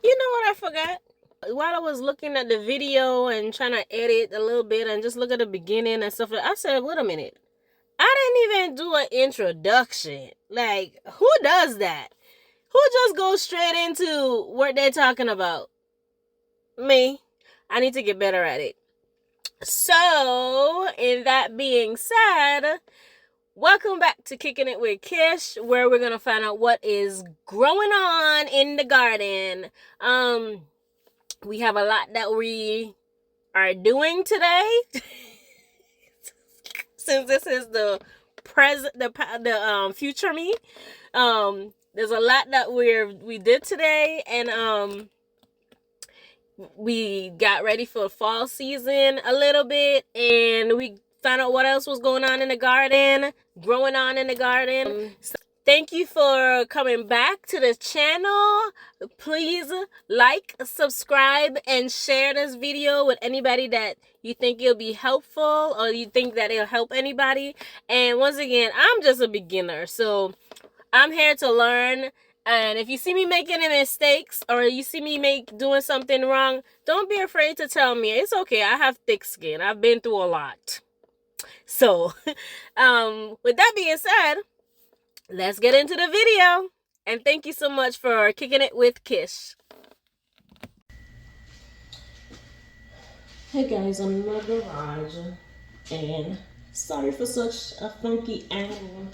You know what I forgot? While I was looking at the video and trying to edit a little bit and just look at the beginning and stuff, I said, wait a minute. I didn't even do an introduction. Like, who does that? Who just goes straight into what they're talking about? Me. I need to get better at it. So, in that being said, welcome back to Kicking It with Kish, where we're gonna find out what is growing on in the garden. We have a lot that we are doing today. Since this is the future me. There's a lot that we did today, and we got ready for fall season a little bit, and we found out what else was going on in the garden, growing on in the garden. So thank you for coming back to the channel. Please like, subscribe, and share this video with anybody that you think it'll be helpful or you think that it'll help anybody. And once again, I'm just a beginner, so I'm here to learn. And if you see me making any mistakes or you see me doing something wrong, don't be afraid to tell me. It's okay. I have thick skin. I've been through a lot. So, with that being said, let's get into the video. And thank you so much for kicking it with Kish. Hey guys, I'm in my garage, and sorry for such a funky angle.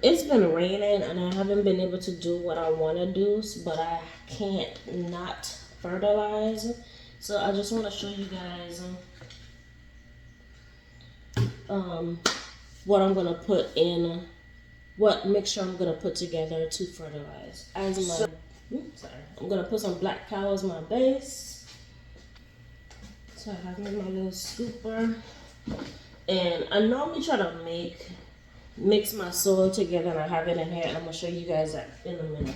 It's been raining and I haven't been able to do what I want to do, but I can't not fertilize. So I just want to show you guys what I'm going to put in, what mixture I'm going to put together to fertilize. I'm going to put some black cow as my base. So I have my little scooper. And I normally try to mix my soil together, and I have it in here, and I'm going to show you guys that in a minute.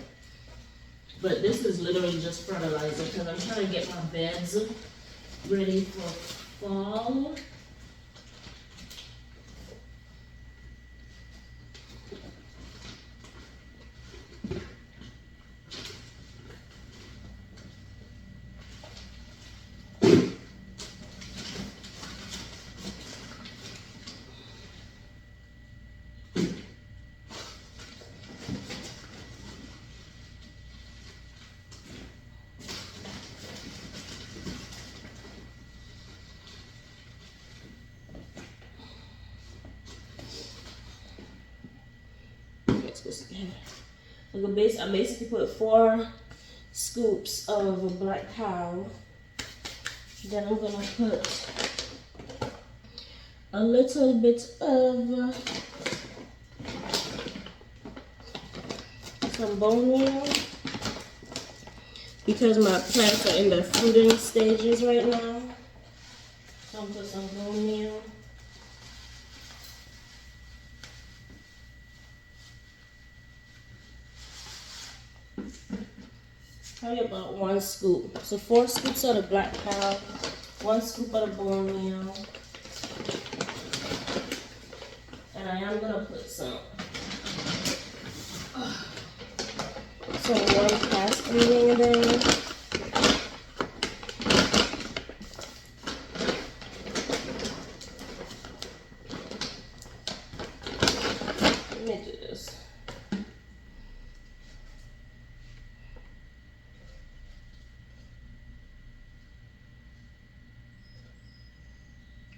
But this is literally just fertilizer because I'm trying to get my beds ready for fall. I basically put 4 scoops of black cow. Then I'm gonna put a little bit of some bone meal because my plants are in the fruiting stages right now. So I'm gonna put some bone meal. Probably about 1 scoop. So 4 scoops of the black cow, 1 scoop of the bone meal. And I am gonna put some 1 castor in there. Let me do this.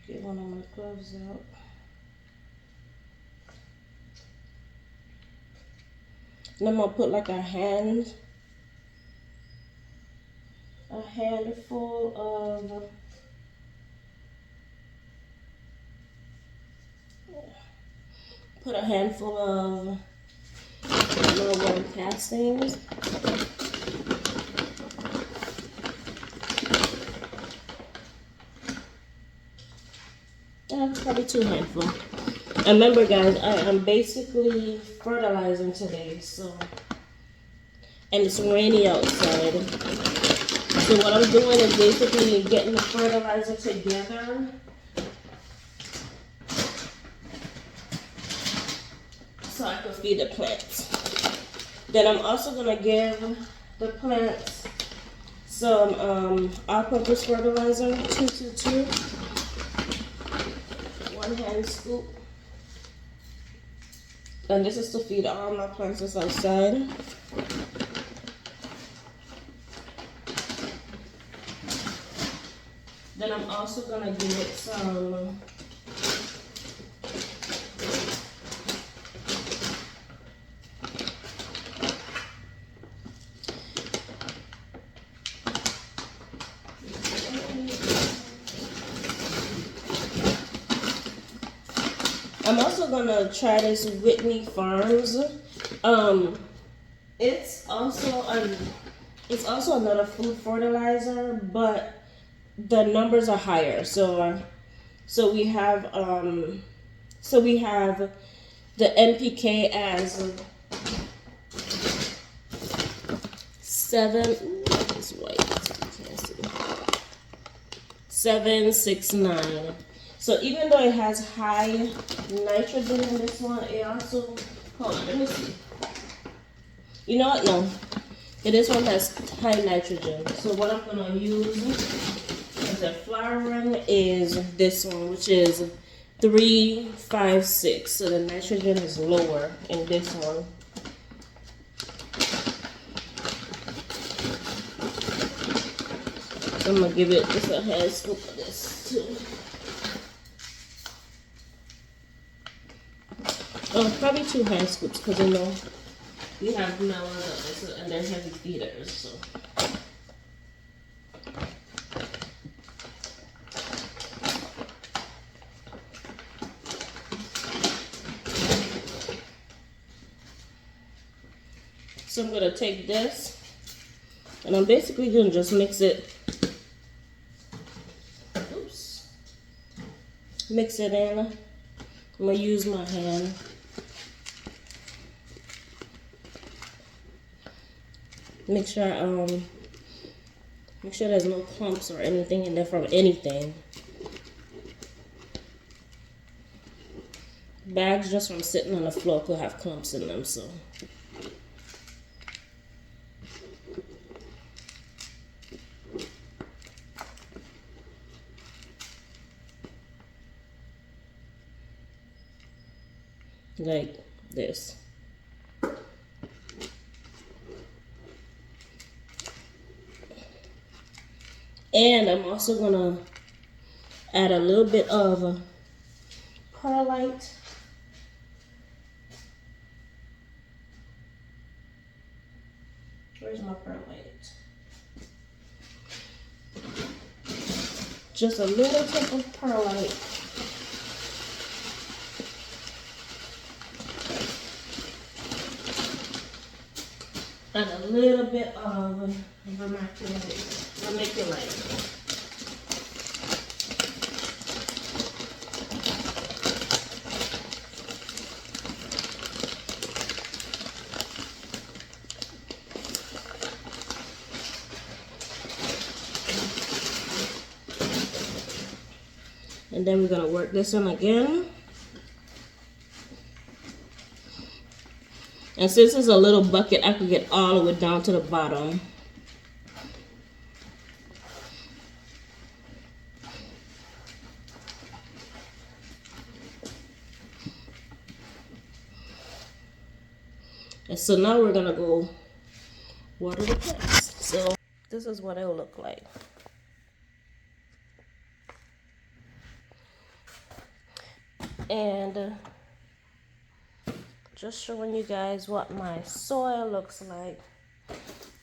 Get one of my gloves out. And I'm gonna put like a handful of little castings. Probably 2 handfuls. And remember guys, I am basically fertilizing today, so, and it's rainy outside. So what I'm doing is basically getting the fertilizer together so I can feed the plants. Then I'm also gonna give the plants some all-purpose fertilizer, 222, 1 hand scoop. And this is to feed all my plants that's outside. Then I'm also gonna get some I'm also gonna try this Whitney Farms. It's also another food fertilizer, but the numbers are higher. So we have the NPK as 769. So even though it has high nitrogen in this one, it also, hold on, let me see. You know what? No. This one has high nitrogen. So what I'm gonna use as a flowering is this one, which is 356. So the nitrogen is lower in this one. So I'm gonna give it just a hand scoop of this too. Oh, probably 2 hand scoops, because you know we have melons and they're heavy feeders. So I'm gonna take this and I'm basically gonna just mix it. Oops. Mix it in. I'm gonna use my hand. Make sure there's no clumps or anything in there from anything. Bags just from sitting on the floor could have clumps in them, so. Like this. And I'm also gonna add a little bit of perlite. Where's my perlite? Just a little tip of perlite. And a little bit of vermiculite. And then we're gonna work this one again. And since it's a little bucket, I can get all the way down to the bottom. And so now we're gonna go water the plants. So this is what it'll look like. And just showing you guys what my soil looks like.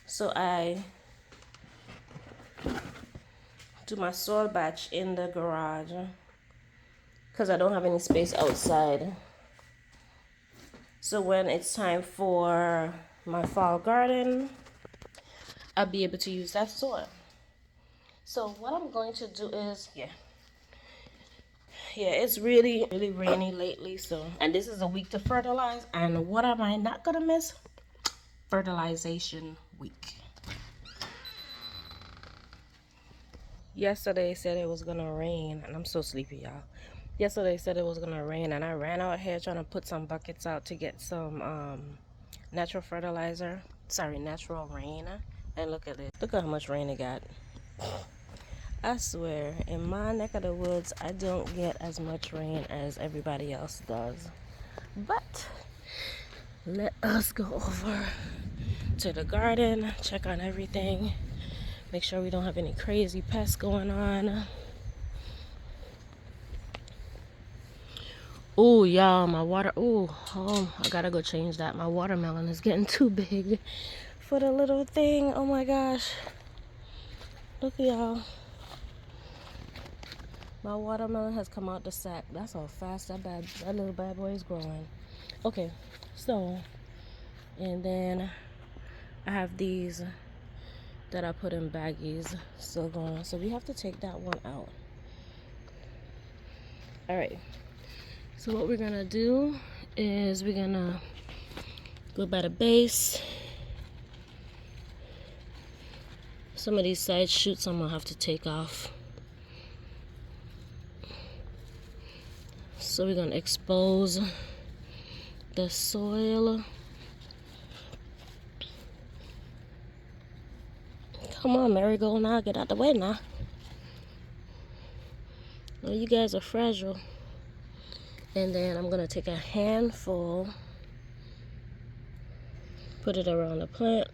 So I do my soil batch in the garage because I don't have any space outside. So when it's time for my fall garden, I'll be able to use that soil. So what I'm going to do is, it's really rainy lately, so, and this is a week to fertilize, and what am I not gonna miss? Fertilization week. Yesterday said it was gonna rain, and I'm so sleepy, y'all. Yesterday said it was gonna rain, and I ran out here trying to put some buckets out to get some natural fertilizer, natural rain. And look at it. Look at how much rain it got. I swear, in my neck of the woods, I don't get as much rain as everybody else does. But let us go over to the garden, check on everything, make sure we don't have any crazy pests going on. Oh, y'all, my water. Oh, I gotta go change that. My watermelon is getting too big for the little thing. Oh my gosh. Look, y'all. My watermelon has come out the sack. That's how fast that little bad boy is growing. Okay, so, and then I have these that I put in baggies still going. So we have to take that one out. All right. So what we're gonna do is we're gonna go by the base. Some of these side shoots I'm gonna have to take off. So we're gonna expose the soil. Come on, Marigold, now get out the way now. Oh, you guys are fragile. And then I'm gonna take a handful, put it around the plant.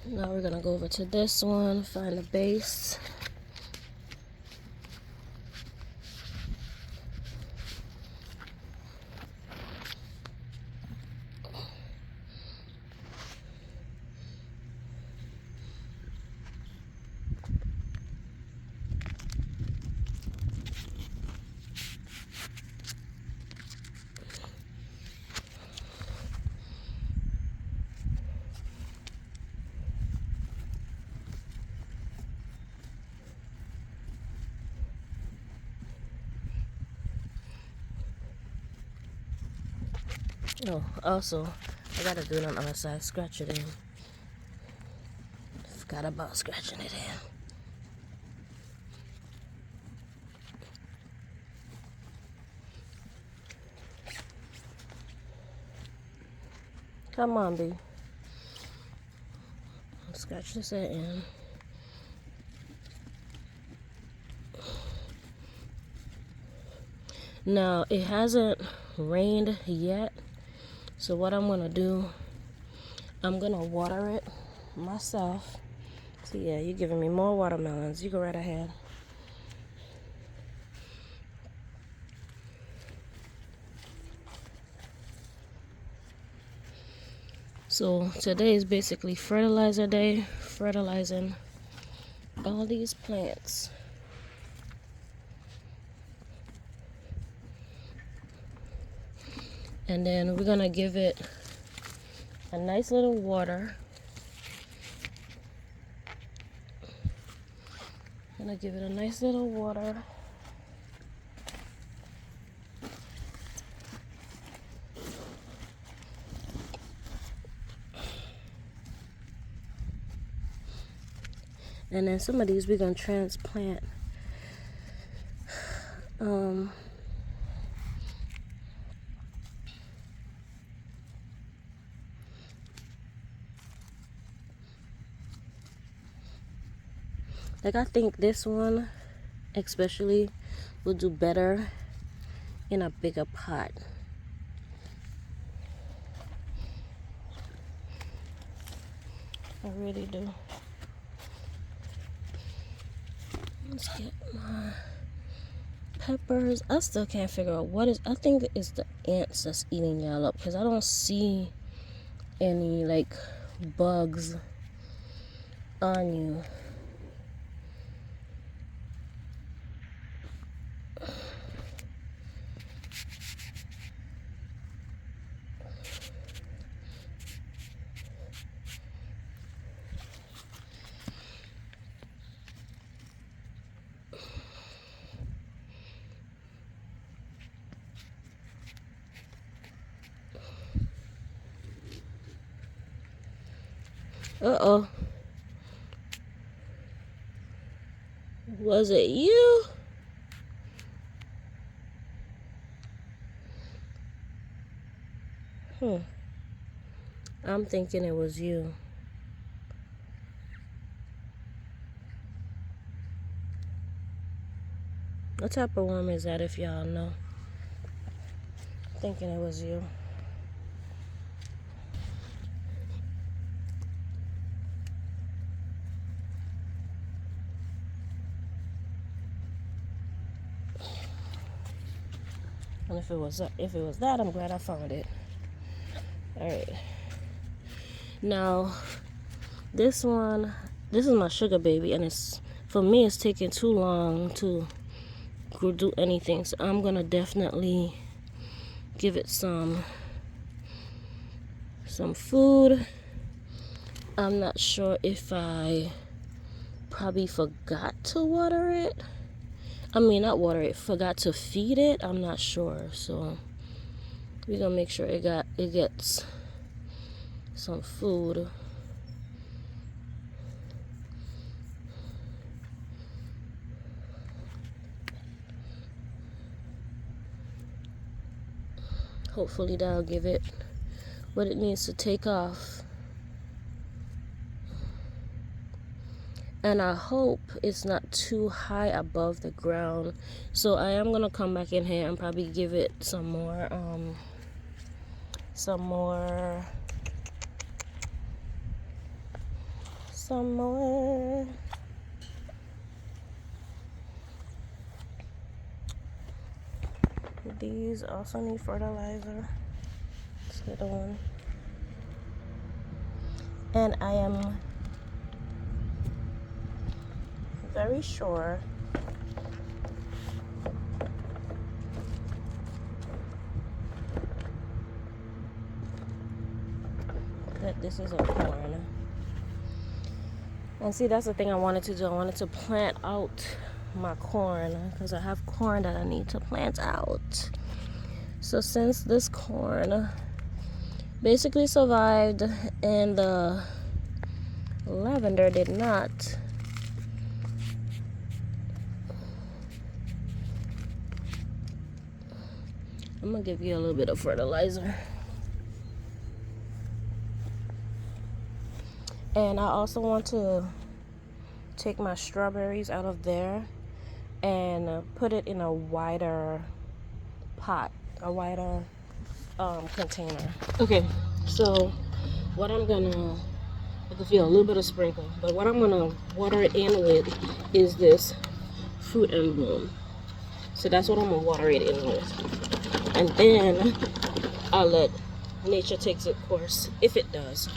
Now we're gonna go over to this one, find the base. Oh, also, I gotta do it on the other side, scratch it in. Forgot about scratching it in. Come on, B. Scratch this in. Now, it hasn't rained yet. So what I'm gonna do, I'm gonna water it myself. So yeah, you're giving me more watermelons. You go right ahead. So today is basically fertilizer day, fertilizing all these plants. And then we're gonna give it a nice little water. Gonna give it a nice little water. And then some of these we're gonna transplant. Like I think this one especially will do better in a bigger pot. I really do. Let's get my peppers. I still can't figure out what is. I think it's the ants that's eating y'all up because I don't see any like bugs on you. Uh-oh. Was it you? I'm thinking it was you. What type of worm is that, if y'all know? Thinking it was you. And if it was that, I'm glad I found it. All right. Now, this is my sugar baby, and for me it's taking too long to do anything. So I'm gonna definitely give it some food. I'm not sure if I probably forgot to water it. I mean, not water it, forgot to feed it. I'm not sure. So we're gonna make sure it gets some food. Hopefully that'll give it what it needs to take off. And I hope it's not too high above the ground. So I am gonna come back in here and probably give it some more These also need fertilizer. This little one. And I am very sure that this is a corn. And see, that's the thing I wanted to do. I wanted to plant out my corn because I have corn that I need to plant out. So since this corn basically survived and the lavender did not, I'm gonna give you a little bit of fertilizer. And I also want to take my strawberries out of there and put it in a wider pot, a wider container. Okay, so what I can feel a little bit of sprinkle, but what I'm gonna water it in with is this Fruit and Bloom. So that's what I'm gonna water it in with, and then I'll let nature take its course if it does.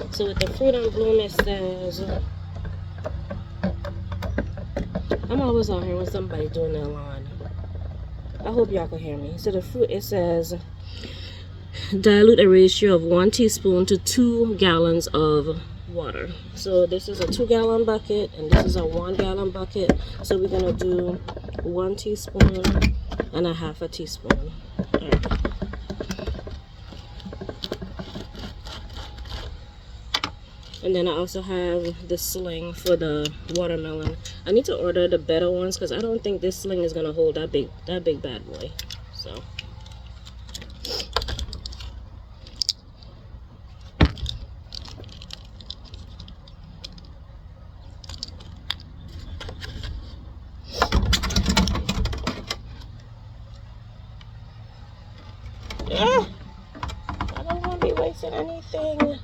So with the Fruit and Bloom, it says, I'm always out here when somebody's doing their lawn. I hope y'all can hear me. So the fruit, it says dilute a ratio of 1 teaspoon to 2 gallons of water. So this is a 2-gallon bucket and this is a 1-gallon bucket. So we're gonna do 1 teaspoon and a half a teaspoon. All right. And then I also have the sling for the watermelon. I need to order the better ones because I don't think this sling is gonna hold that big bad boy. So yeah, I don't want to be wasting anything.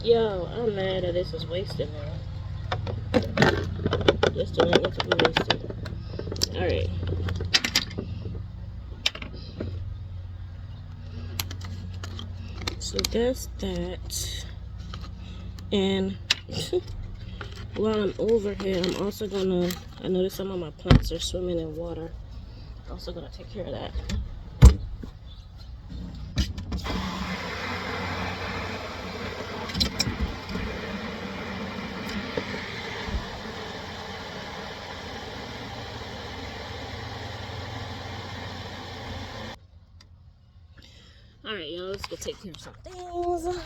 Yo, I'm mad that this is wasted now. Just don't need to be wasted. Alright. So that's that. And while I'm over here, I'm also gonna, I noticed some of my plants are swimming in water. I'm also gonna take care of that. Alright, y'all, let's go take care of some things.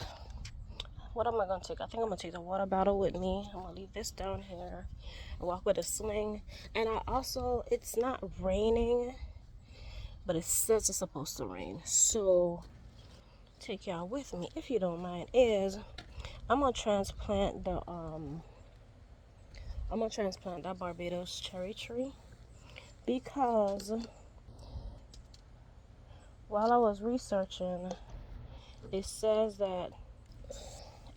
What am I gonna take? I think I'm gonna take the water bottle with me. I'm gonna leave this down here and walk with a sling. And I also, it's not raining, but it says it's supposed to rain. So take y'all with me, if you don't mind, is I'm gonna transplant that Barbados cherry tree, because while I was researching, it says that,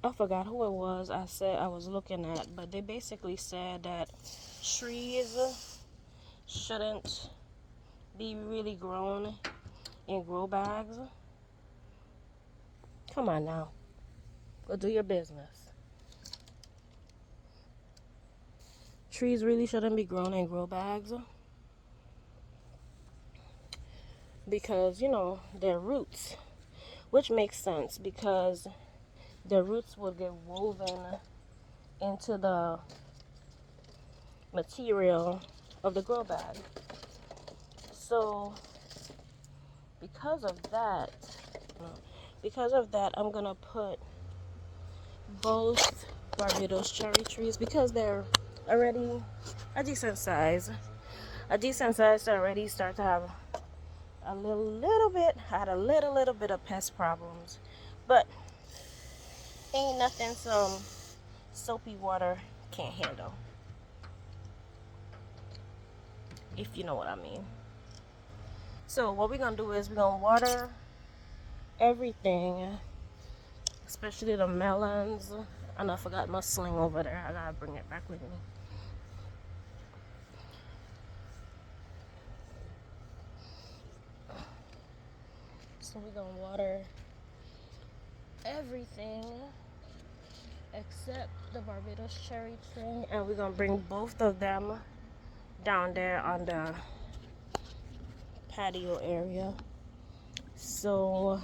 I forgot who it was I was looking at, but they basically said that trees shouldn't be really grown in grow bags. Come on now, go do your business. Trees really shouldn't be grown in grow bags because, you know, their roots, which makes sense because their roots would get woven into the material of the grow bag. So because of that, I'm gonna put both Barbados cherry trees, because they're already a decent size to already start to have a little bit of pest problems, but ain't nothing some soapy water can't handle, if you know what I mean. So what we're gonna do is we're gonna water everything, especially the melons. And I forgot my sling over there. I gotta bring it back with me. So we're gonna water everything except the Barbados cherry tree, and we're gonna bring both of them down there on the patio area. So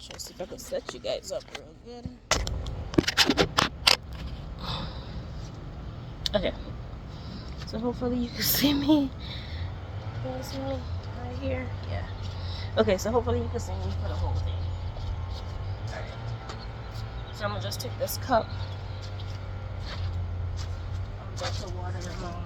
try to see if I can set you guys up real good. Okay, so hopefully you can see me. Can you see me right here? Yeah. Okay, so hopefully you can see me for the whole thing. Alright. So I'm gonna just take this cup. I'm about to water them all.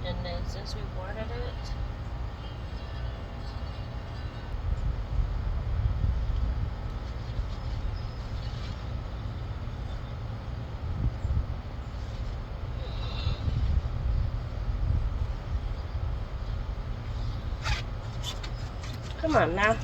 And then since we watered it, come on now.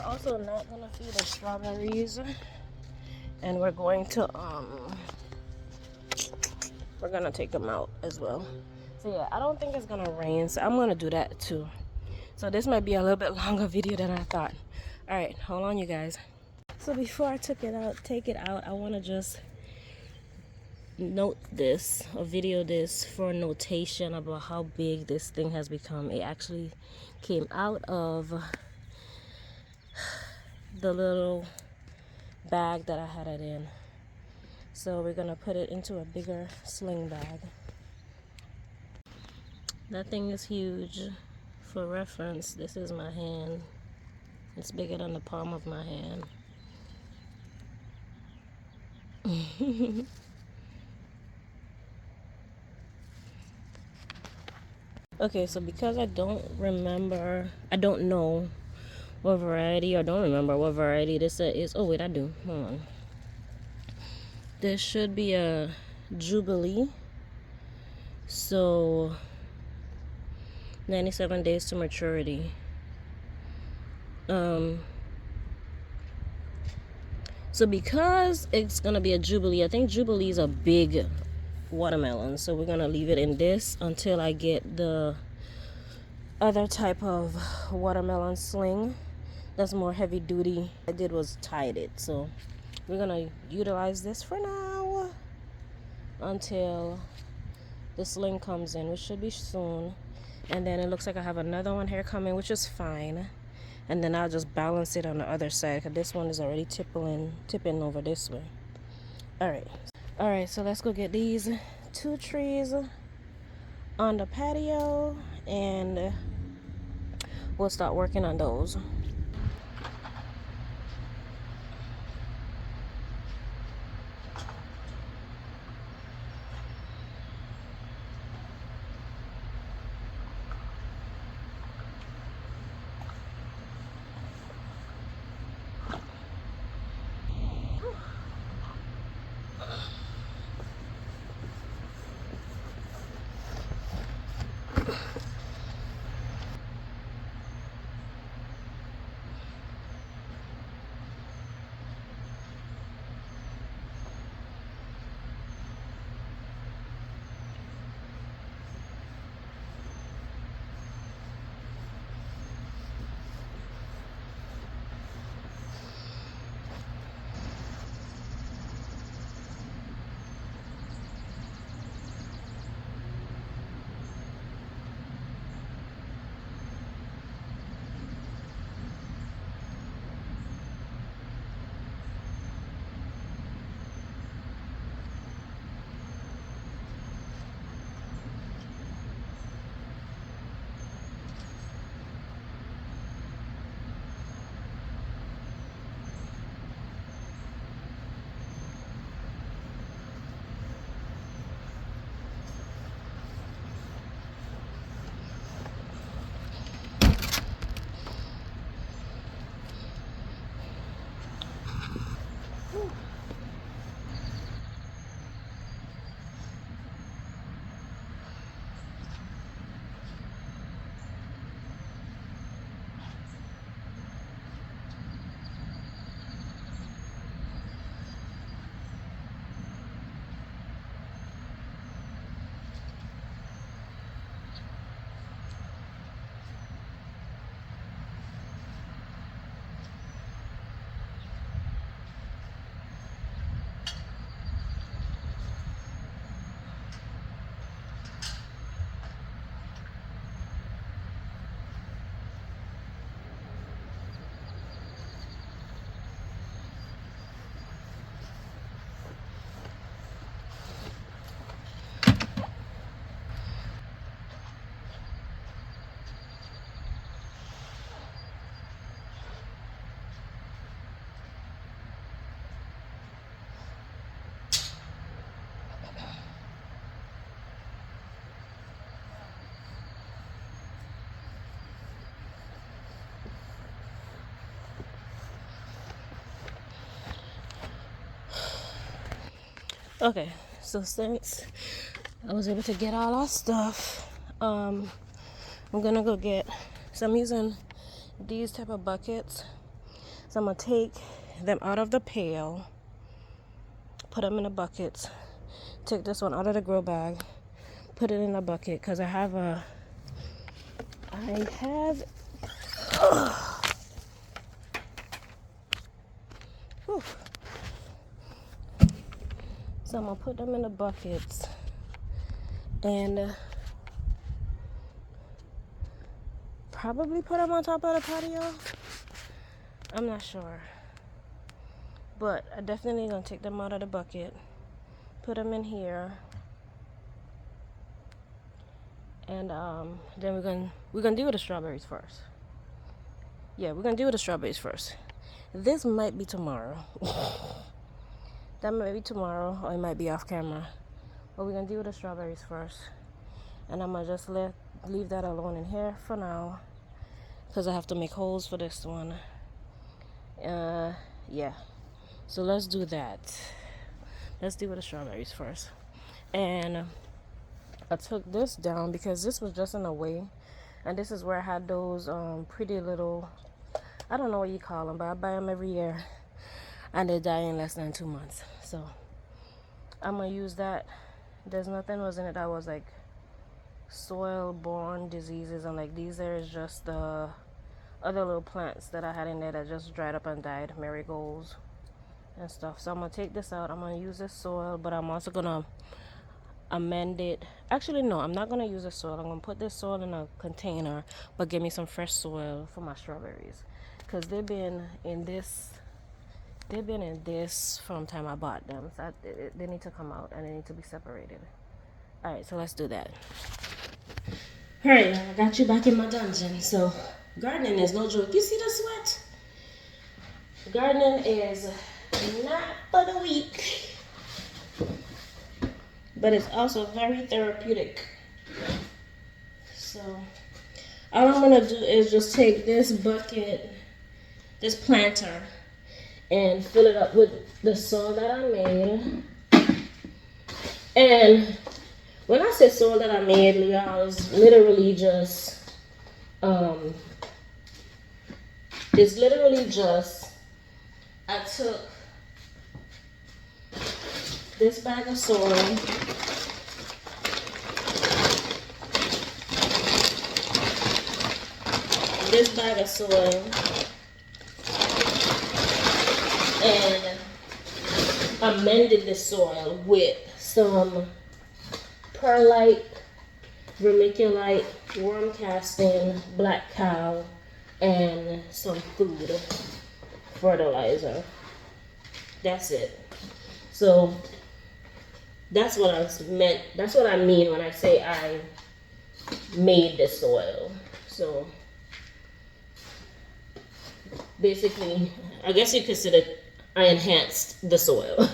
also not gonna feed the strawberries, and we're going to take them out as well. So yeah, I don't think it's gonna rain, so I'm gonna do that too. So this might be a little bit longer video than I thought. All right, hold on, you guys. So before I take it out, I want to just note this or video this for notation about how big this thing has become. It actually came out of the little bag that I had it in. So we're gonna put it into a bigger sling bag. That thing is huge. For reference, this is my hand. It's bigger than the palm of my hand. Okay, so because I don't know what variety, or don't remember what variety this is. Oh wait, I do. Hold on. This should be a Jubilee. So 97 days to maturity. So because it's gonna be a Jubilee, I think Jubilees are big watermelon, so we're gonna leave it in this until I get the other type of watermelon sling that's more heavy duty. I did was tied it, so we're gonna utilize this for now until the sling comes in, which should be soon. And then it looks like I have another one here coming, which is fine. And then I'll just balance it on the other side, because this one is already tipping over this way. All right, so let's go get these 2 trees on the patio, and we'll start working on those. Okay, so since I was able to get all our stuff, I'm gonna go get, so I'm using these type of buckets So I'm gonna take them out of the pail, put them in the buckets, take this one out of the grow bag, put it in a bucket, because I have whew. So I'm gonna put them in the buckets and probably put them on top of the patio. I'm not sure, but I definitely gonna take them out of the bucket, put them in here, and then we're gonna deal with the strawberries first. Yeah, we're gonna deal with the strawberries first. This might be tomorrow. That might be tomorrow, or it might be off camera. But we're gonna deal with the strawberries first, and I'm gonna just leave that alone in here for now, because I have to make holes for this one. Yeah. So let's do that. Let's deal with the strawberries first. And I took this down because this was just in the way, and this is where I had those pretty little, I don't know what you call them, but I buy them every year, and they die in less than 2 months. So I'm gonna use that. There's nothing was in it that was like soil borne diseases, and like these there is just the other little plants that I had in there that just dried up and died, marigolds and stuff. So I'm gonna take this out. I'm gonna use this soil, but I'm also gonna amend it. Actually, no, I'm not gonna use the soil. I'm gonna put this soil in a container, but give me some fresh soil for my strawberries, because they've been in this from the time I bought them. So they need to come out and they need to be separated. All right, so let's do that. All right, I got you back in my dungeon. So gardening is no joke. You see the sweat? Gardening is not for the weak, but it's also very therapeutic. So all I'm gonna do is just take this bucket, this planter, and fill it up with the soil that I made. And when I say soil that I made, y'all, it's literally just I took this bag of soil, and amended the soil with some perlite, vermiculite, worm casting, black cow, and some food fertilizer. That's it. So that's what I meant. That's what I mean when I say I made the soil. So basically, I guess you could consider I enhanced the soil.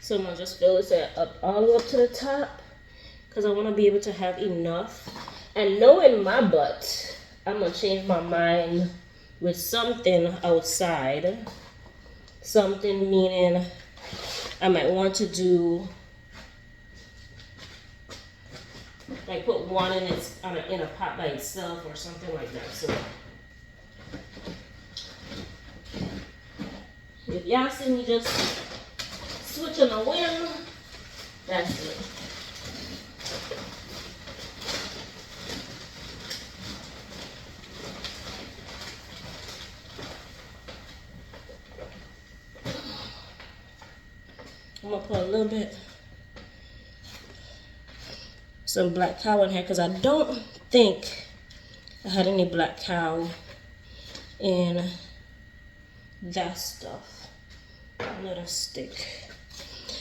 So I'm gonna just fill this up all the way up to the top, because I want to be able to have enough. And knowing my butt, I'm gonna change my mind with something outside. Something meaning I might want to do, like put one in a pot by itself or something like that. So if y'all see me just switching a whim, that's it. I'm gonna put a little bit, some black cow in here, because I don't think I had any black cow in that stuff. Let us stick.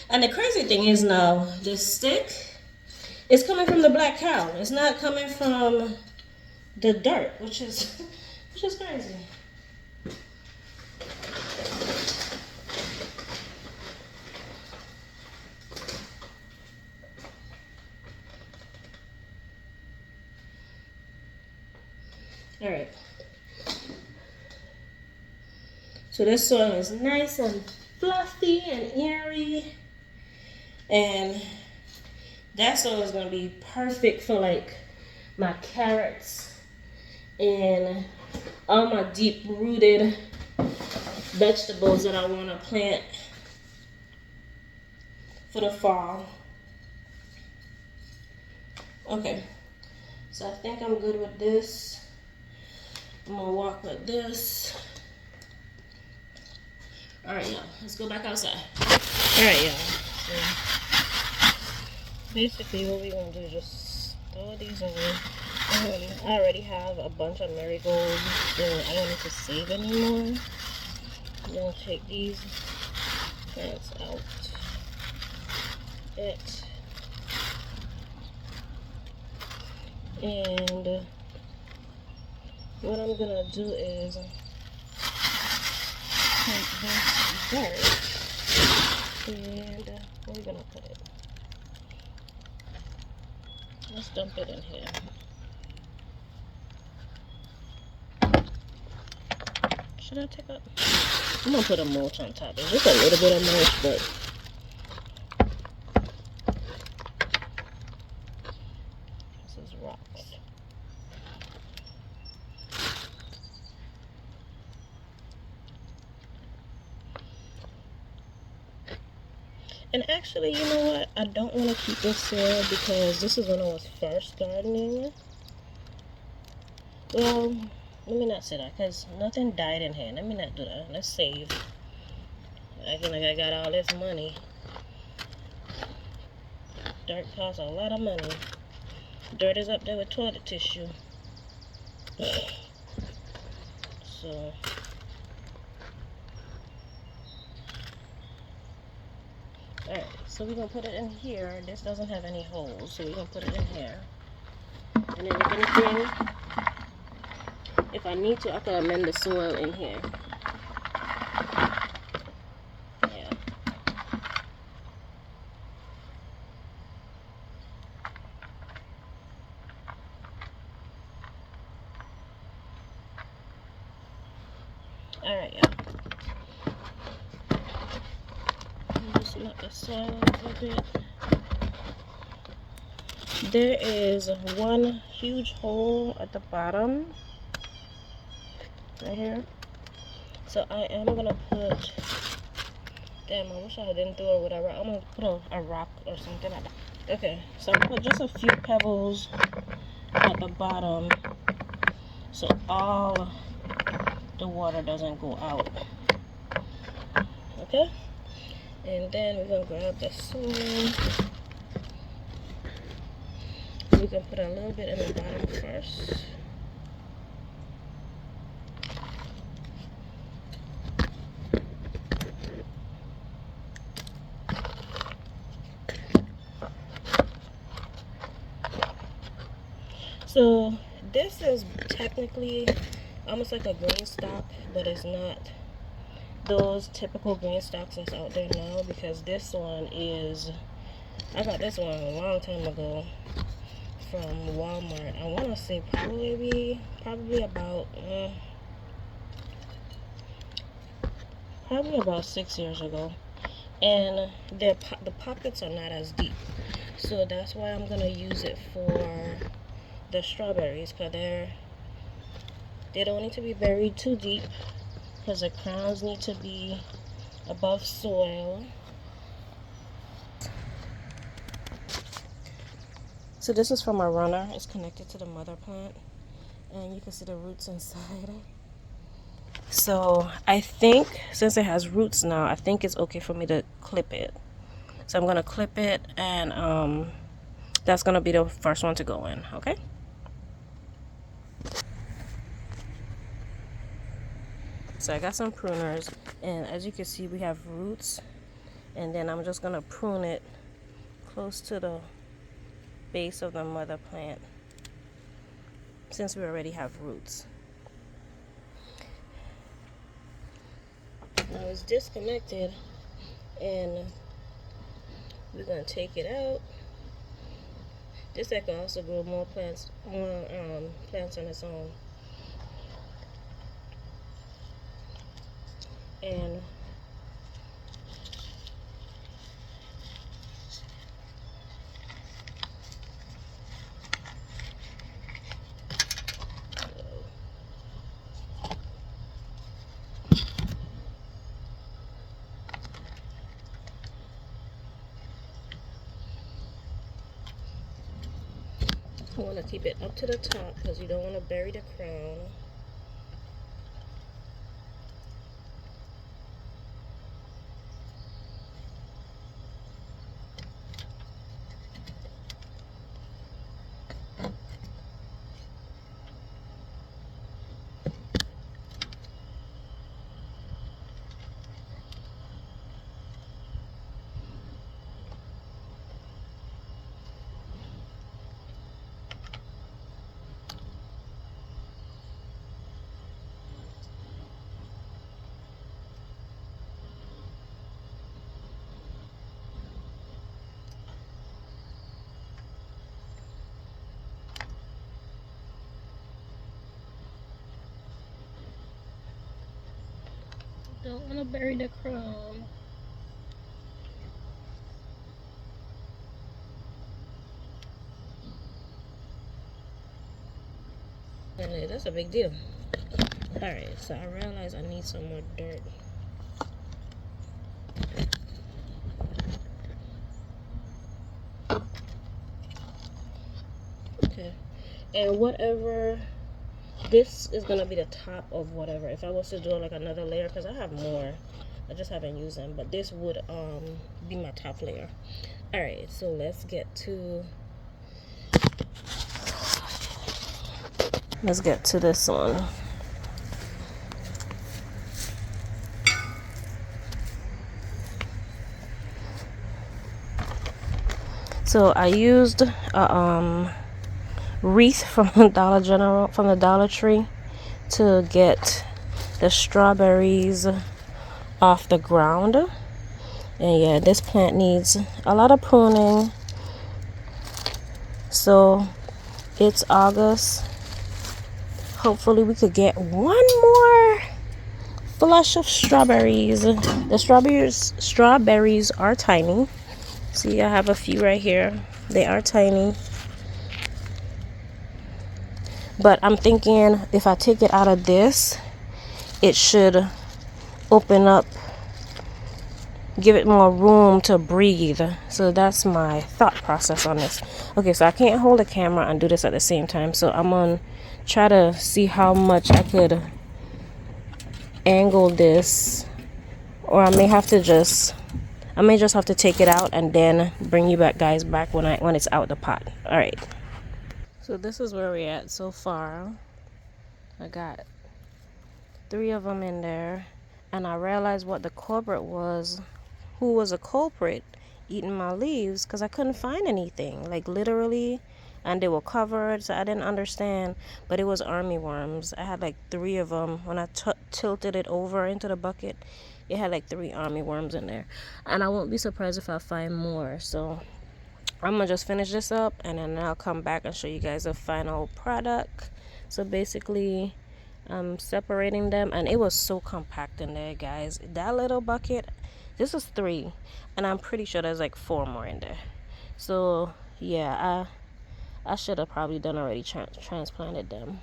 And the crazy thing is now, this stick is coming from the black cow. It's not coming from the dirt, which is crazy. All right. So this soil is nice and fluffy and airy, and that soil is gonna be perfect for like my carrots, and all my deep rooted vegetables that I want to plant for the fall. Okay, so I think I'm good with this. I'm gonna walk like this. All right, y'all, let's go back outside. All right, y'all. So basically, what we're gonna do is just throw these away. I already have a bunch of marigolds, so I don't need to save anymore. I'm gonna take these plants out. And what I'm gonna do is take this dirt and where are we gonna put it? Let's dump it in here. Should I take up? I'm gonna put a mulch on top. It's just a little bit of mulch, but this is rocks. And actually, you know what? I don't want to keep this soil because this is when I was first gardening. Well, let me not say that because nothing died in here. Let me not do that. Let's save. Acting like I got all this money. Dirt costs a lot of money. Dirt is up there with toilet tissue. So, alright, so we're going to put it in here. This doesn't have any holes, so we're going to put it in here. And then if anything, if I need to, I can amend the soil in here. Yeah. Alright, y'all. Just knock the soil a little bit. There is one huge hole at the bottom. Right here. So I am gonna put, damn, I wish I didn't throw or whatever. I'm gonna put a rock or something like that. Okay, so I put just a few pebbles at the bottom so all the water doesn't go out. Okay, and then we're gonna grab the soil. We can put a little bit in the bottom first. So this is technically almost like a green stock, but it's not those typical green stocks that's out there now, because this one is, I got this one a long time ago from Walmart. I want to say probably about 6 years ago, and the pockets are not as deep, so that's why I'm gonna use it for the strawberries, because they don't need to be buried too deep, because the crowns need to be above soil. So this is from a runner. It's connected to the mother plant, and you can see the roots inside. So I think since it has roots now, I think it's okay for me to clip it. So I'm gonna clip it, and that's gonna be the first one to go in. Okay. So I got some pruners, and as you can see, we have roots, and then I'm just gonna prune it close to the base of the mother plant since we already have roots. Now it's disconnected, and we're gonna take it out. This I can also grow more plants on its own. And You want to keep it up to the top because you don't want to bury the crown. Don't want to bury the crown. And that's a big deal. Alright, so I realize I need some more dirt. Okay. And whatever, this is gonna be the top of whatever. If I was to do like another layer, because I have more, I just haven't used them, but this would be my top layer. Alright, so let's get to this one. So I used a wreath from the Dollar Tree to get the strawberries off the ground. And yeah, this plant needs a lot of pruning. So it's August. Hopefully we could get one more flush of strawberries. The strawberries are tiny. See, I have a few right here. They are tiny. But I'm thinking if I take it out of this, it should open up, give it more room to breathe. So that's my thought process on this. Okay, so I can't hold the camera and do this at the same time. So I'm gonna try to see how much I could angle this, or I may just have to take it out and then bring you guys back when it's out the pot. All right. So this is where we're at so far. I got 3 of them in there, and I realized what the culprit was, who was a culprit eating my leaves, because I couldn't find anything, like literally, and they were covered, so I didn't understand, but it was army worms. I had like 3 of them. When I tilted it over into the bucket, it had like 3 army worms in there, and I won't be surprised if I find more. So I'm gonna just finish this up and then I'll come back and show you guys the final product. So basically I'm separating them, and it was so compact in there, guys. That little bucket, this is 3, and I'm pretty sure there's like 4 more in there. So yeah, I should have probably done already transplanted them,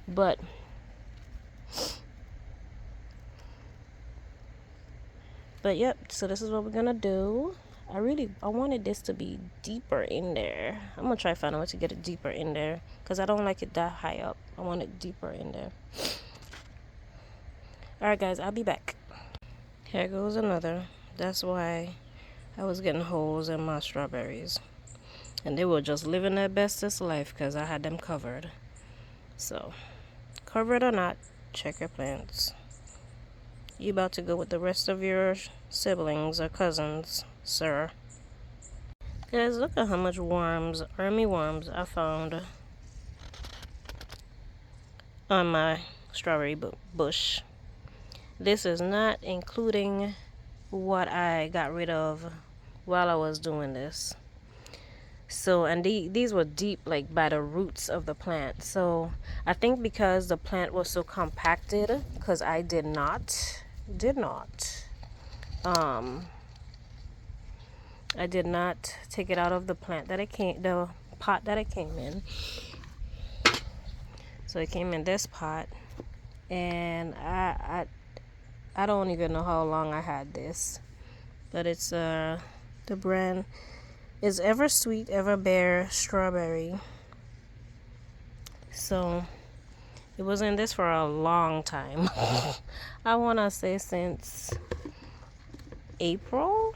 but yep. So this is what we're gonna do. I wanted this to be deeper in there. I'm gonna try to find a way to get it deeper in there, because I don't like it that high up. I want it deeper in there. Alright guys, I'll be back. Here goes another. That's why I was getting holes in my strawberries, and they were just living their bestest life because I had them covered. So covered or not, check your plants. You about to go with the rest of your siblings or cousins, sir. Guys, look at how much army worms I found on my strawberry bush. This is not including what I got rid of while I was doing this. So, and these were deep, like by the roots of the plant. So I think because the plant was so compacted, because I did not take it out of the pot that it came in. So it came in this pot, and I don't even know how long I had this, but it's the brand is Ever Sweet Ever Bear Strawberry. So it was in this for a long time. I want to say since April,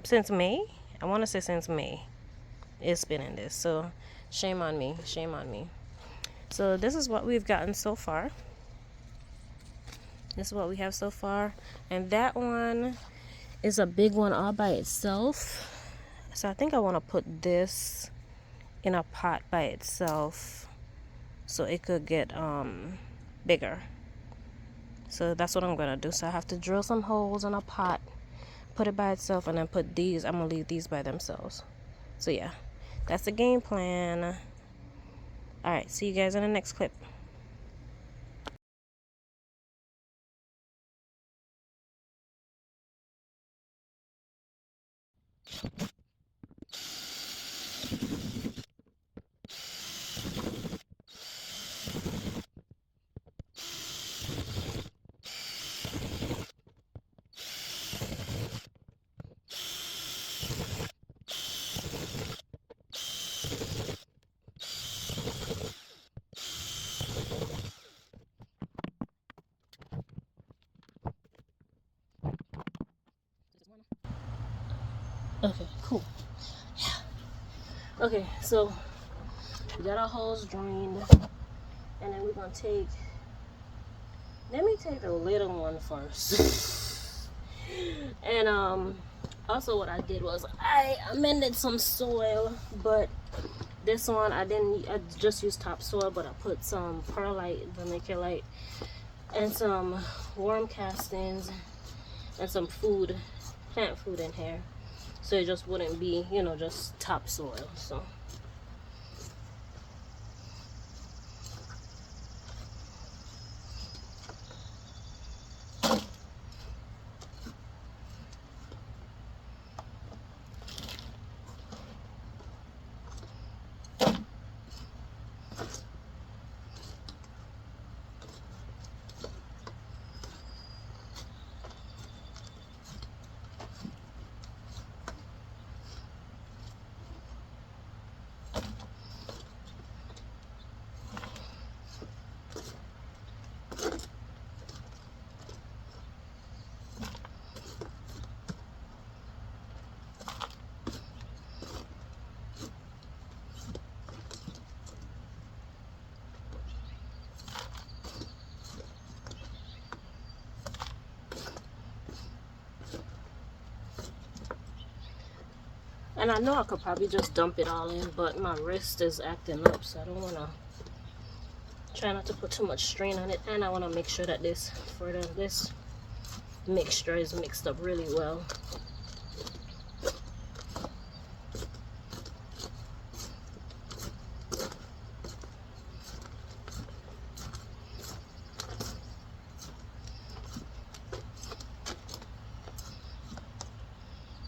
since May. I want to say since May. It's been in this. So shame on me. Shame on me. So this is what we've gotten so far. This is what we have so far. And that one is a big one all by itself. So I think I want to put this in a pot by itself so it could get bigger. So that's what I'm gonna do. So I have to drill some holes in a pot, put it by itself, and then put these. I'm gonna leave these by themselves. So yeah, that's the game plan. All right, see you guys in the next clip. Okay, cool. Okay, so we got our holes drained, and then we're gonna take. Let me take the little one first. And also what I did was I amended some soil, but this one I just used topsoil, but I put some perlite, vermiculite, and some worm castings and some food, plant food in here, so it just wouldn't be, you know, just topsoil. So and I know I could probably just dump it all in, but my wrist is acting up, so I don't want to. Try not to put too much strain on it, and I want to make sure that this mixture is mixed up really well.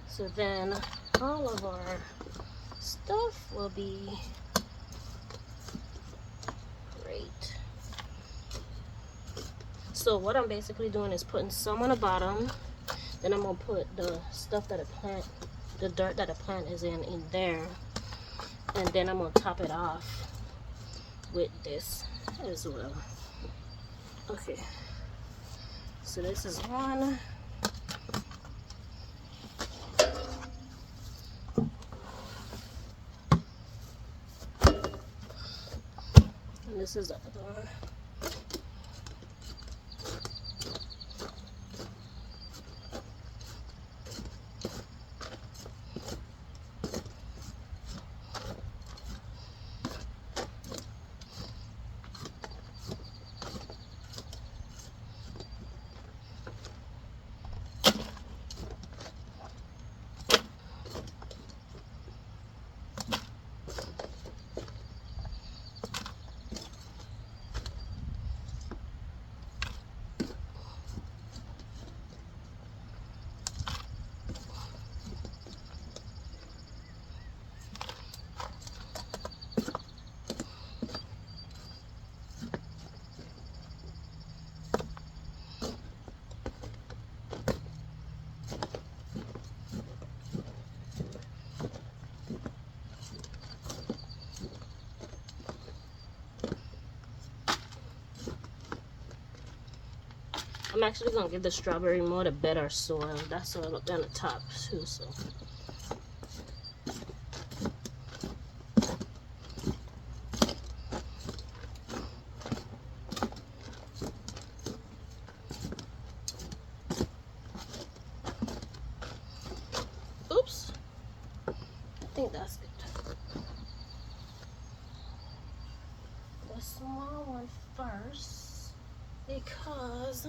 So then all of our stuff will be great. So what I'm basically doing is putting some on the bottom, then I'm gonna put the stuff that the dirt that the plant is in there, and then I'm gonna top it off with this as well. Okay, so this is one. And this is the other one. I'm actually gonna give the strawberry more the better soil. That soil up there on the top too, so. Oops. I think that's good. The small one first, because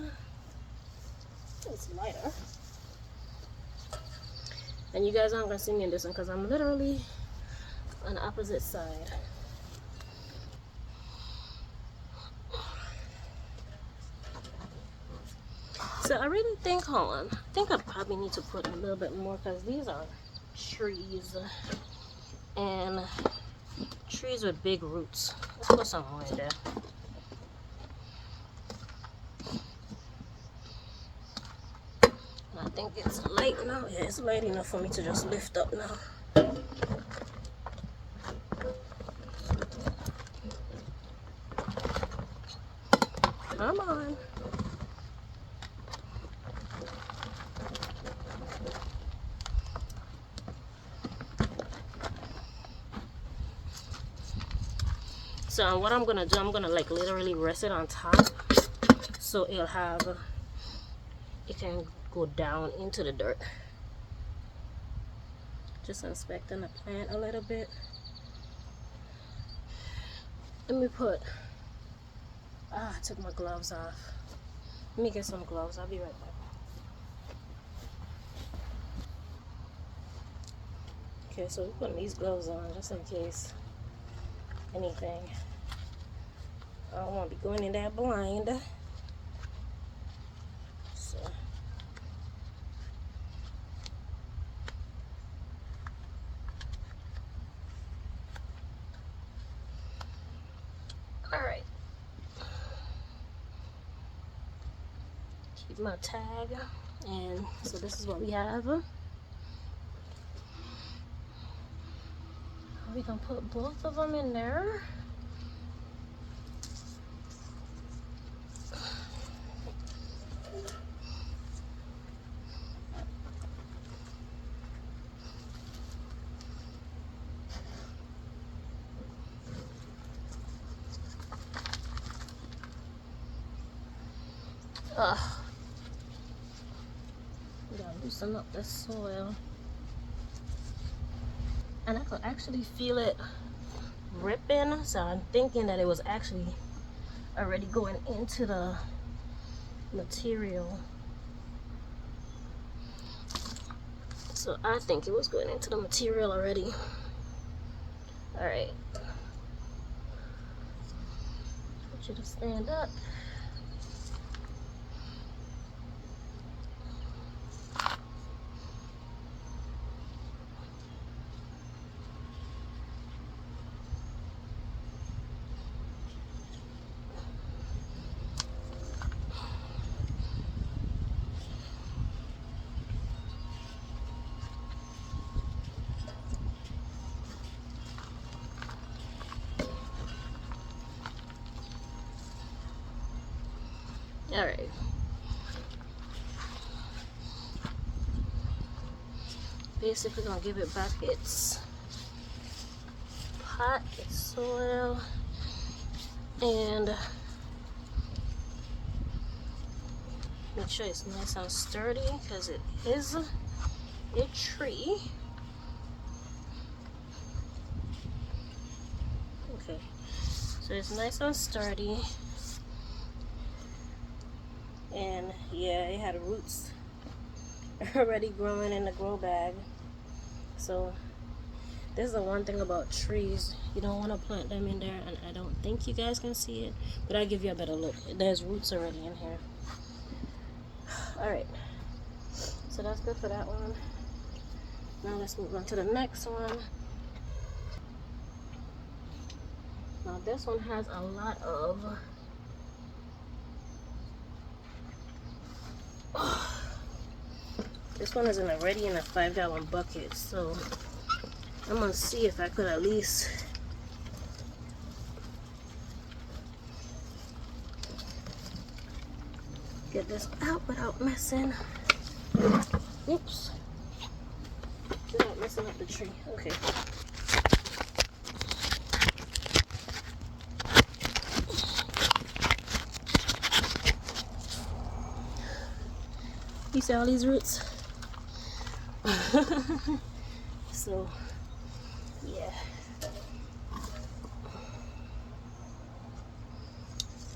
it's lighter. And you guys aren't gonna see me in this one because I'm literally on the opposite side. So I really think, hold on, I think I probably need to put a little bit more because these are trees and trees with big roots. Let's put some more in there. I think it's light now. Yeah, it's light enough for me to just lift up now. Come on. So what I'm gonna do, I'm gonna like literally rest it on top so it'll have, it can go down into the dirt. Just inspecting the plant a little bit. Let me put, I took my gloves off. Let me get some gloves, I'll be right back. Okay, so we're putting these gloves on just in case anything. I don't want to be going in there blind. So. Alright. Keep my tag. And so this is what we have. We can put both of them in there. Gotta loosen up the soil. And I could actually feel it ripping, so I'm thinking that it was actually already going into the material. So I think it was going into the material already. Alright. Want you to stand up. Alright. Basically gonna give it back its pot, its soil, and make sure it's nice and sturdy because it is a tree. Okay, so it's nice and sturdy. And yeah, it had roots already growing in the grow bag. So this is the one thing about trees, you don't want to plant them in there, and I don't think you guys can see it, but I'll give you a better look. There's roots already in here. Alright, so that's good for that one. Now let's move on to the next one. Now this one has a lot of this one is already in a 5-gallon bucket, so I'm gonna see if I could at least get this out without messing. Oops. Without messing up the tree. Okay. You see all these roots? So, yeah.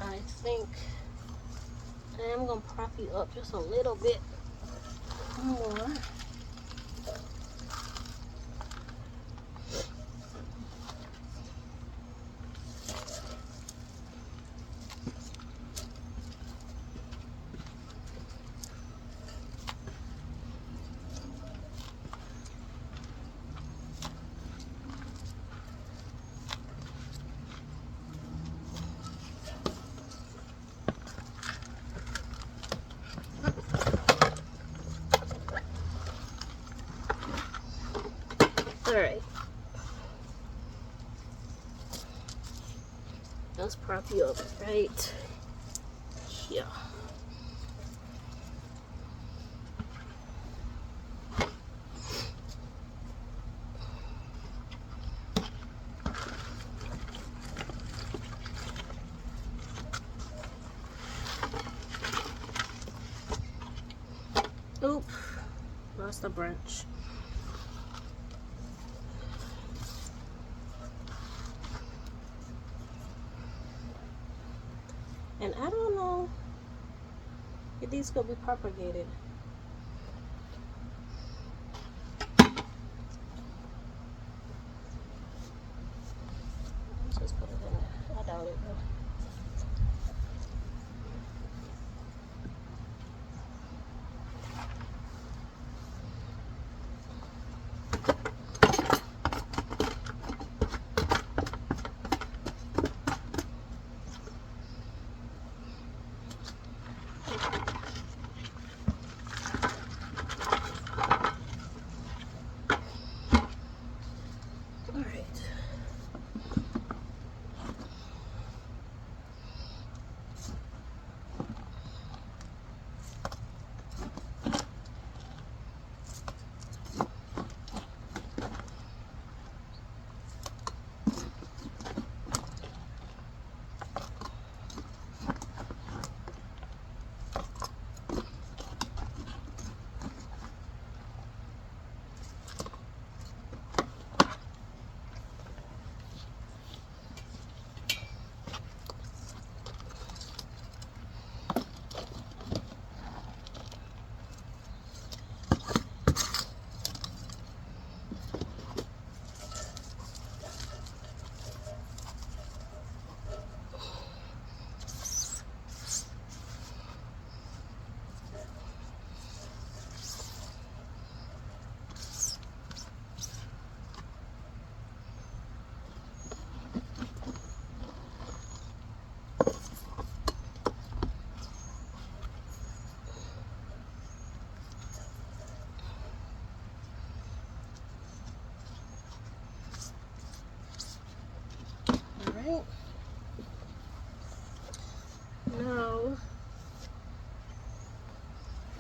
I think I am going to prop you up just a little bit more. Alright. Let's prop you up right here. Oop, lost a branch. And I don't know if these could be propagated. Let's just put it in there. I doubt it though. Now,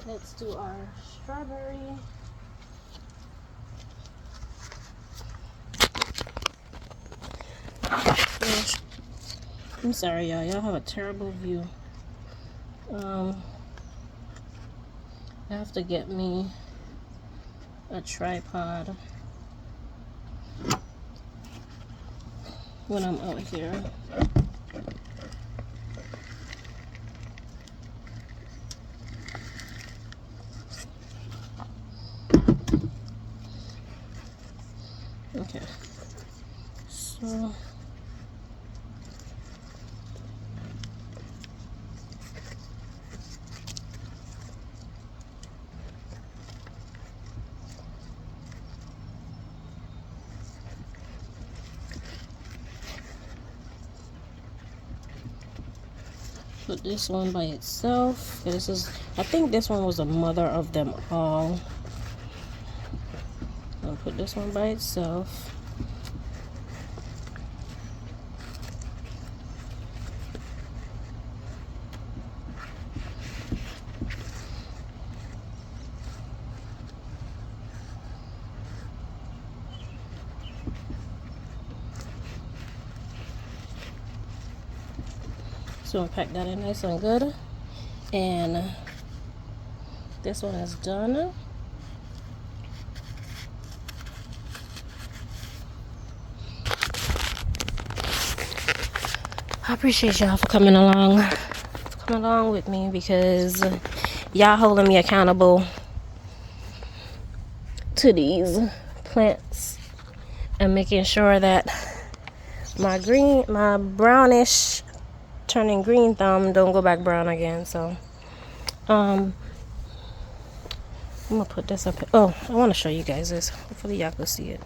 let's do our strawberry. I'm sorry, y'all. Y'all have a terrible view. I have to get me a tripod when I'm out here. Okay, so put this one by itself. This is, I think this one was the mother of them all. I'll put this one by itself. So I'm gonna pack that in nice and good. And this one is done. I appreciate y'all for coming along with me, because y'all holding me accountable to these plants and making sure that my brownish turning green thumb don't go back brown again. So I'm gonna put this up. Oh, I want to show you guys this. Hopefully y'all can see it.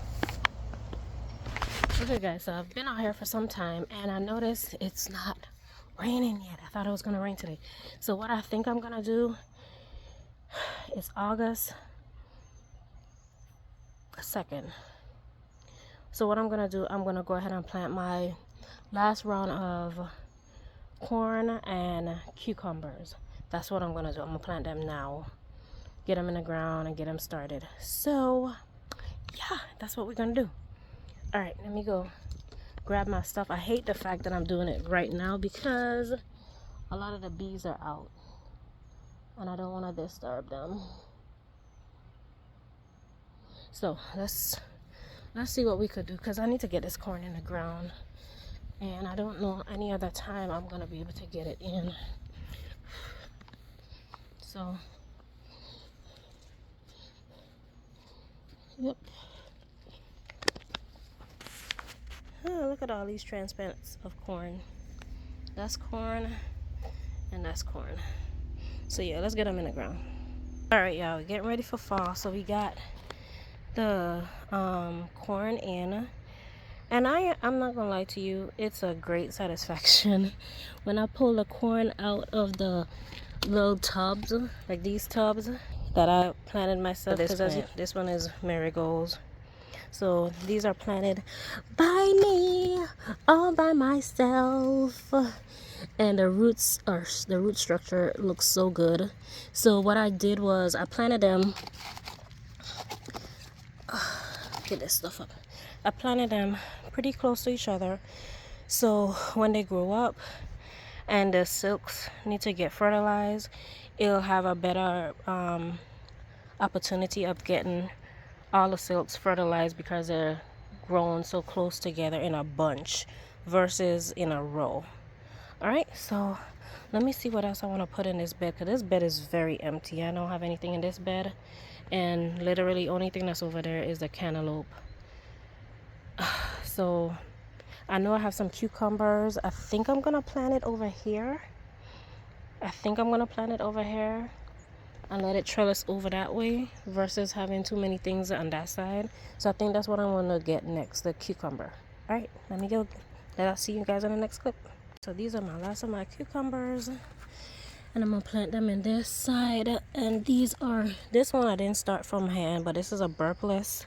Okay guys, so I've been out here for some time and I noticed it's not raining yet. I thought it was gonna rain today. So what I think I'm gonna do is August 2nd. So what I'm gonna do, I'm gonna go ahead and plant my last round of corn and cucumbers. That's what I'm gonna do. I'm gonna plant them now, get them in the ground and get them started. So yeah, that's what we're gonna do. All right, let me go grab my stuff. I hate the fact that I'm doing it right now because a lot of the bees are out and I don't want to disturb them. So let's see what we could do, because I need to get this corn in the ground and I don't know any other time I'm gonna be able to get it in. So yep. Oh, look at all these transplants of corn. That's corn and that's corn. So yeah, let's get them in the ground. All right, y'all, we're getting ready for fall. So we got the corn in, and I'm not gonna lie to you, it's a great satisfaction when I pull the corn out of the little tubs, like these tubs that I planted myself. This one is marigolds. So these are planted by me, all by myself, and the root structure looks so good. So what I did was I planted them. Get this stuff up. I planted them pretty close to each other, so when they grow up and the silks need to get fertilized, it'll have a better opportunity of getting all the silks fertilized, because they're grown so close together in a bunch versus in a row. All right, so let me see what else I want to put in this bed, because this bed is very empty. I don't have anything in this bed, and literally only thing that's over there is the cantaloupe. So I know I have some cucumbers. I think I'm gonna plant it over here. And let it trellis over that way versus having too many things on that side. So I think that's what I want to get next, the cucumber. All right, let me go. I'll see you guys in the next clip. So these are my last of my cucumbers, and I'm gonna plant them in this side. And this one I didn't start from hand, but this is a burpless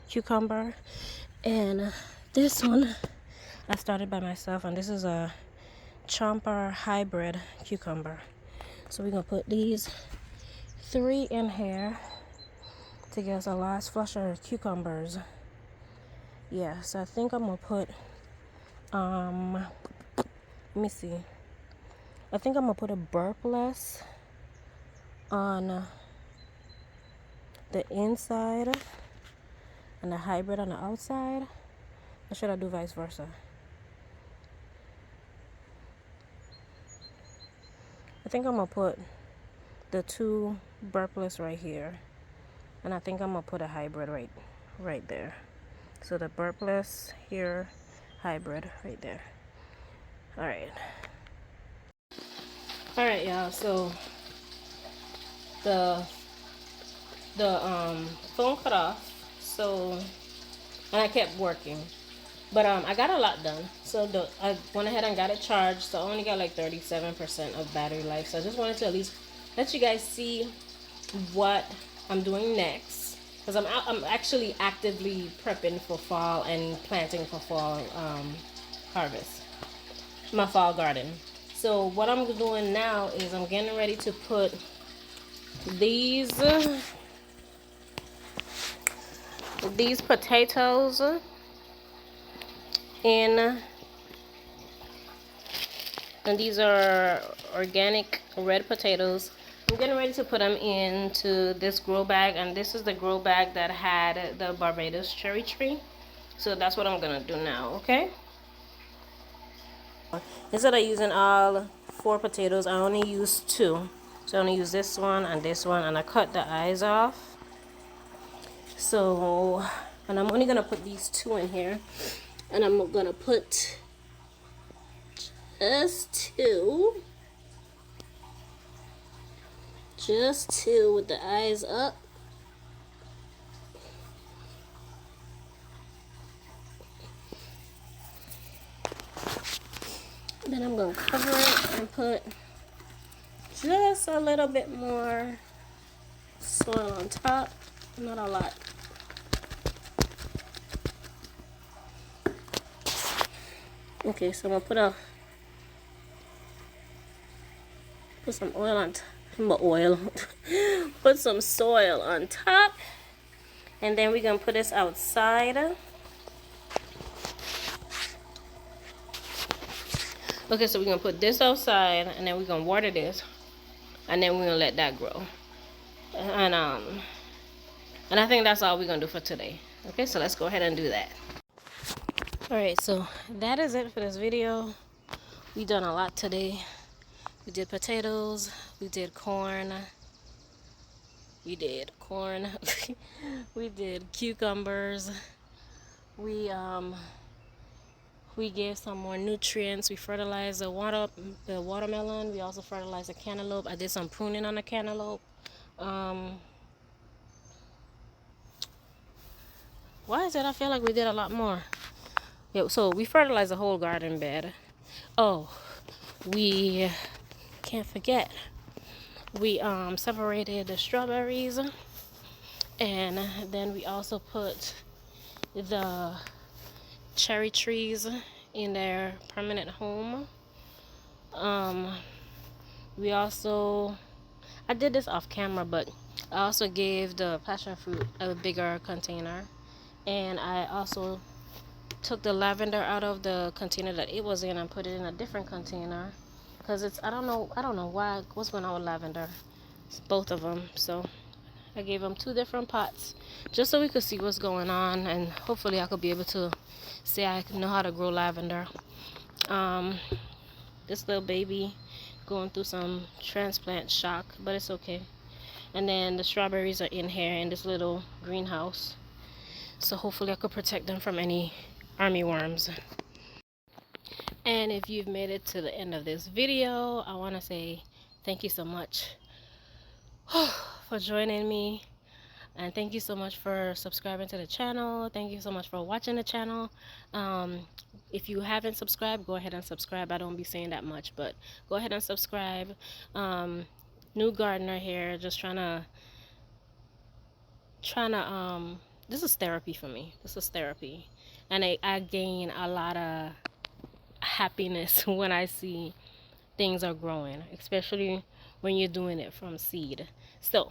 cucumber, and this one I started by myself, and this is a chomper hybrid cucumber. So we're gonna put these 3 in here to get us a last flush of cucumbers. Yeah, so I think I'm gonna put let me see, I think I'm gonna put a burpless on the inside and a hybrid on the outside, or should I do vice versa? I think I'm gonna put the 2 burpless right here, and I think I'm gonna put a hybrid right there. So the burpless here, hybrid right there. All right, y'all. So the phone cut off, so, and I kept working, but I got a lot done. So I went ahead and got it charged. So I only got like 37% of battery life. So I just wanted to at least let you guys see what I'm doing next, because I'm actually actively prepping for fall and planting for fall harvest, my fall garden. So what I'm doing now is I'm getting ready to put these potatoes in And these are organic red potatoes. I'm getting ready to put them into this grow bag, and this is the grow bag that had the Barbados cherry tree. So that's what I'm gonna do now, okay? Instead of using all 4 potatoes, I only used 2. So I only use this one, and I cut the eyes off. So, and I'm only gonna put these 2 in here, and I'm gonna put just 2 with the eyes up. Then I'm gonna cover it and put just a little bit more soil on top, not a lot. Okay, so I'm gonna put some oil on put some soil on top, and then we're gonna put this outside. Okay, so we're gonna put this outside, and then we're gonna water this, and then we're gonna let that grow. And I think that's all we're gonna do for today. Okay, so let's go ahead and do that. Alright, so that is it for this video. We done a lot today. We did potatoes, we did corn, we did cucumbers, we gave some more nutrients. We fertilized the watermelon. We also fertilized the cantaloupe. I did some pruning on the cantaloupe. Why is it I feel like we did a lot more? Yeah, so we fertilized the whole garden bed. Oh, we can't forget, we separated the strawberries, and then we also put the cherry trees in their permanent home. We also, I did this off camera, but I also gave the passion fruit a bigger container, and I also took the lavender out of the container that it was in and put it in a different container, because it's, I don't know why, what's going on with lavender. It's both of them, so I gave them 2 different pots just so we could see what's going on, and hopefully I could be able to say I know how to grow lavender. This little baby going through some transplant shock, but it's okay. And then the strawberries are in here in this little greenhouse, so hopefully I could protect them from any army worms. And if you've made it to the end of this video, I want to say thank you so much for joining me, and thank you so much for subscribing to the channel. Thank you so much for watching the channel. If you haven't subscribed, go ahead and subscribe. I don't be saying that much, but go ahead and subscribe. New gardener here, just trying to this is therapy for me. This is therapy, and I gain a lot of happiness when I see things are growing, especially when you're doing it from seed. So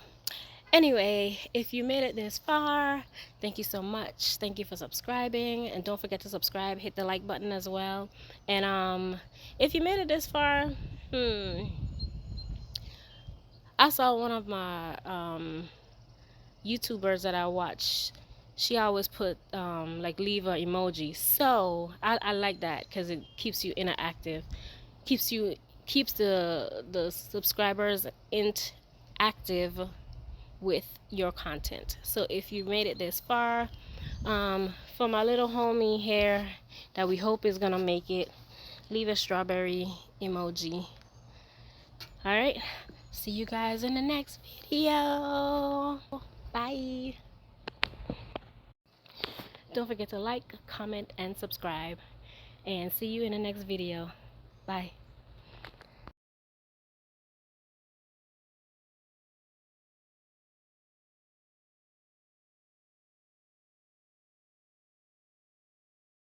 anyway, if you made it this far, thank you so much. Thank you for subscribing, and don't forget to subscribe, hit the like button as well. And if you made it this far, I saw one of my YouTubers that I watch, she always put like leave a emoji, so I like that because it keeps you interactive, keeps the subscribers active with your content. So if you made it this far, for my little homie here that we hope is gonna make it, leave a strawberry emoji. All right, see you guys in the next video. Bye. Don't forget to like, comment, and subscribe, and see you in the next video. Bye.